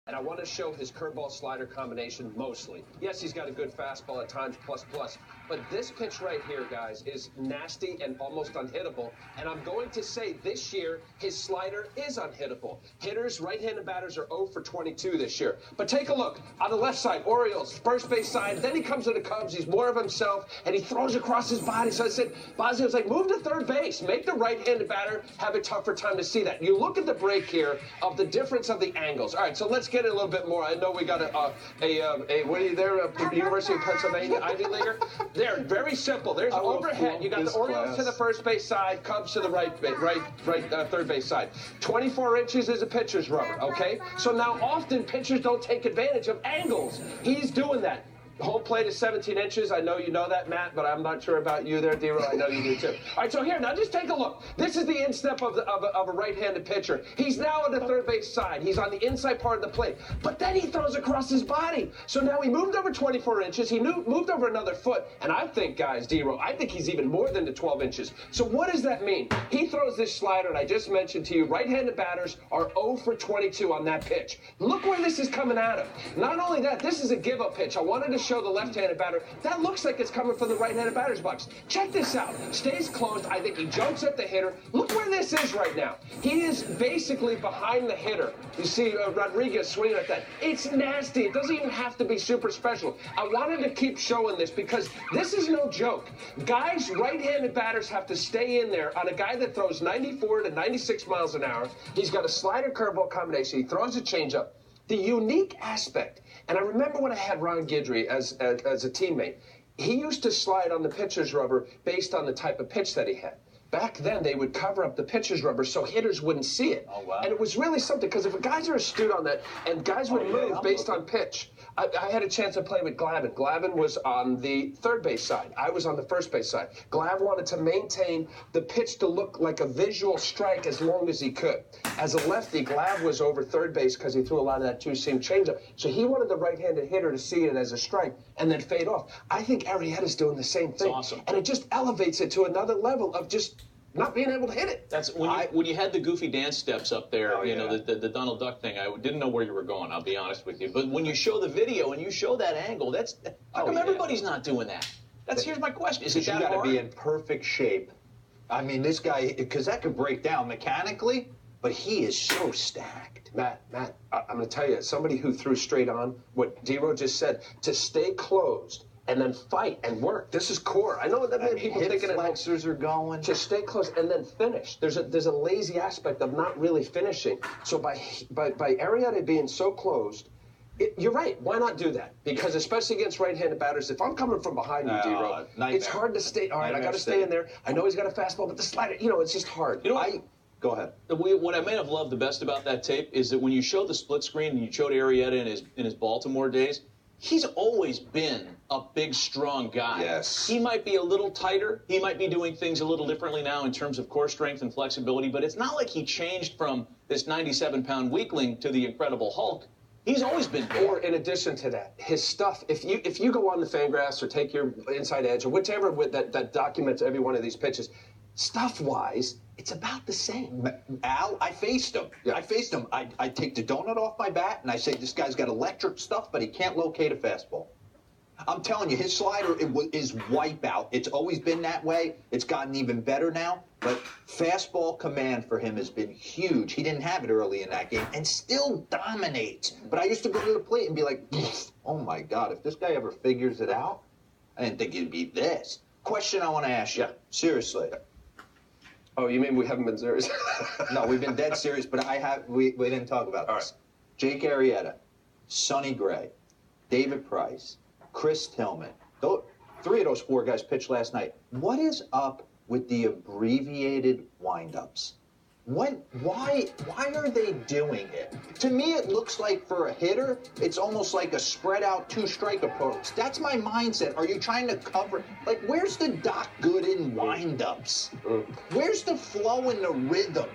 And I want to show his curveball slider combination mostly. Yes, he's got a good fastball at times, plus. But this pitch right here, guys, is nasty and almost unhittable. And I'm going to say this year, his slider is unhittable. Hitters, right-handed batters are 0 for 22 this year. But take a look. On the left side, Orioles, first base side. Then he comes to the Cubs. He's more of himself, and he throws across his body. So I said, Bosnia was like, move to third base. Make the right-handed batter have a tougher time to see that. You look at the break here of the difference of the angles. All right, so let's get a little bit more. I know we got what are you there? University of Pennsylvania Ivy Leaguer. They're very simple. There's overhead. You got the Orioles to the first base side, Cubs to the third base side. 24 inches is a pitcher's rubber. Okay, so now often pitchers don't take advantage of angles. He's doing that. Home plate is 17 inches. I know you know that, Matt, but I'm not sure about you there, D-Roll. I know you do, too. All right, so here, now just take a look. This is the instep of a right-handed pitcher. He's now on the third base side. He's on the inside part of the plate. But then he throws across his body. So now he moved over 24 inches. He moved over another foot. And I think, guys, D-Roll, I think he's even more than the 12 inches. So what does that mean? He throws this slider, and I just mentioned to you, right-handed batters are 0 for 22 on that pitch. Look where this is coming out of. Not only that, this is a give-up pitch. I wanted to show the left-handed batter. That looks like it's coming from the right-handed batter's box. Check this out. Stays closed. I think he jumps at the hitter. Look where this is right now. He is basically behind the hitter. You see Rodriguez swinging at that. It's nasty. It doesn't even have to be super special. I wanted to keep showing this because this is no joke. Guys, right-handed batters have to stay in there on a guy that throws 94 to 96 miles an hour. He's got a slider curveball combination. He throws a changeup. The unique aspect, and I remember when I had Ron Guidry as a teammate, he used to slide on the pitcher's rubber based on the type of pitch that he had. Back then, they would cover up the pitcher's rubber so hitters wouldn't see it. Oh, wow. And it was really something, because if guys are astute on that, and guys would move based on pitch. I had a chance to play with Glavin. Glavin was on the third base side. I was on the first base side. Glav wanted to maintain the pitch to look like a visual strike as long as he could. As a lefty, Glav was over third base because he threw a lot of that two-seam changeup. So he wanted the right-handed hitter to see it as a strike and then fade off. I think Arrieta's doing the same thing. That's awesome. And it just elevates it to another level of just not being able to hit it. That's when you had the goofy dance steps up there, you know, the Donald Duck thing. I didn't know where you were going, I'll be honest with you. But when you show the video and you show that angle, that's how come everybody's not doing that? Here's my question. Is it that hard? You got to be in perfect shape. I mean, this guy, because that could break down mechanically, but he is so stacked. Matt, I'm going to tell you, somebody who threw straight on, what D-Ro just said, to stay closed and then fight and work. This is core. I know that people thinking flexors are going. Just stay close and then finish. There's a lazy aspect of not really finishing. So by Arrieta being so closed, you're right. Why not do that? Because especially against right-handed batters, if I'm coming from behind you, D-Ro, it's hard to stay. All right, I got to stay in there. I know he's got a fastball, but the slider, you know, it's just hard. You know, Go ahead. What I may have loved the best about that tape is that when you showed the split screen and you showed Arrieta in his Baltimore days, he's always been a big, strong guy. Yes. He might be a little tighter. He might be doing things a little differently now in terms of core strength and flexibility, but it's not like he changed from this 97-pound weakling to the Incredible Hulk. He's always been big. Or in addition to that, his stuff, if you go on the Fangraphs or take your Inside Edge or whatever that documents every one of these pitches, stuff-wise, it's about the same. Al, I faced him. Yeah. I faced him. I take the donut off my bat, and I say, this guy's got electric stuff, but he can't locate a fastball. I'm telling you, his slider is wipeout. It's always been that way. It's gotten even better now, but fastball command for him has been huge. He didn't have it early in that game and still dominates. But I used to go to the plate and be like, oh, my God, if this guy ever figures it out, I didn't think it'd be this. Question I want to ask you. Yeah. Seriously. Oh, you mean we haven't been serious? No, we've been dead serious, but we didn't talk about this. All right. Jake Arrieta, Sonny Gray, David Price, Chris Tillman. Three of those four guys pitched last night. What is up with the abbreviated windups? Why are they doing it? To me, it looks like for a hitter, it's almost like a spread out two-strike approach. That's my mindset. Are you trying to cover? Like, where's the Doc Gooden windups? Where's the flow and the rhythm?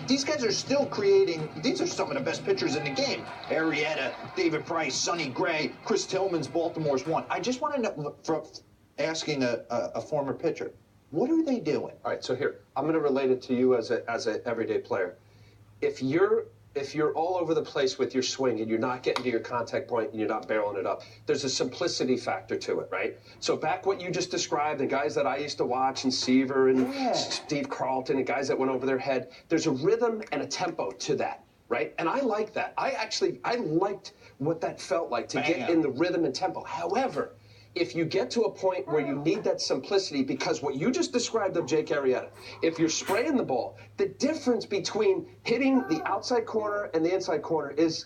These guys are still creating. These are some of the best pitchers in the game. Arrieta, David Price, Sonny Gray, Chris Tillman's Baltimore's one. I just want to know, from asking a former pitcher, what are they doing? All right, so here, I'm going to relate it to you as an everyday player. If you're if you're all over the place with your swing and you're not getting to your contact point and you're not barreling it up, there's a simplicity factor to it, right? So back what you just described, the guys that I used to watch, and Seaver and Steve Carlton, and guys that went over their head, there's a rhythm and a tempo to that, right? And I like that. I liked what that felt like to get in the rhythm and tempo. However, if you get to a point where you need that simplicity, because what you just described of Jake Arrieta, if you're spraying the ball, the difference between hitting the outside corner and the inside corner is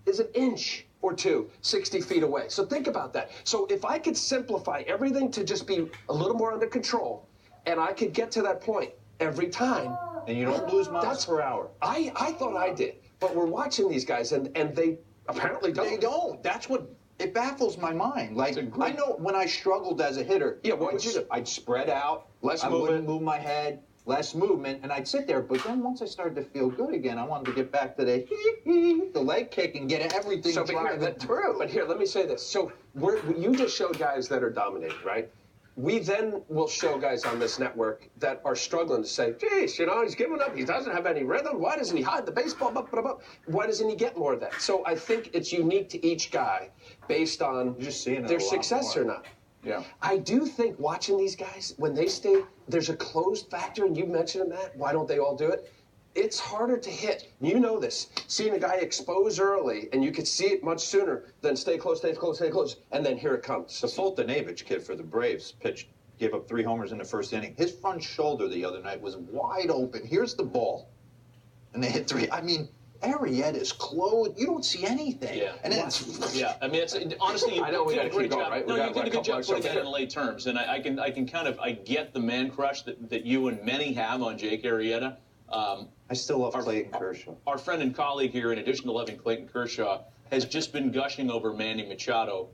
an inch or two, 60 feet away. So think about that. So if I could simplify everything to just be a little more under control, and I could get to that point every time. And you don't lose miles per hour. I thought I did, but we're watching these guys, and they apparently don't. They don't. That's what... It baffles my mind. Like, I know when I struggled as a hitter, what would you do? I'd spread out, less I movement, wouldn't move my head, less movement, and I'd sit there. But then once I started to feel good again, I wanted to get back to the leg kick and get everything driving through. But here, let me say this. So you just showed guys that are dominating, right? We then will show guys on this network that are struggling to say, geez, you know, he's giving up. He doesn't have any rhythm. Why doesn't he hide the baseball? Why doesn't he get more of that? So I think it's unique to each guy based on their success or not. Yeah. I do think watching these guys, when they stay, there's a closed factor, and you mentioned that. Why don't they all do it? It's harder to hit. You know this. Seeing a guy expose early, and you could see it much sooner than stay close, stay close, stay close, and then here it comes. The Fultonavich kid for the Braves gave up 3 homers in the first inning. His front shoulder the other night was wide open. Here's the ball. And they hit 3. I mean, Arrieta's clothed. You don't see anything. Yeah. And it's... Yeah. I mean, it's honestly, I know we got to keep going, right? No, you did a good job putting that in lay terms, and I can kind of get the man crush that you and many have on Jake Arrieta. I still love Clayton Kershaw. Our friend and colleague here, in addition to loving Clayton Kershaw, has just been gushing over Manny Machado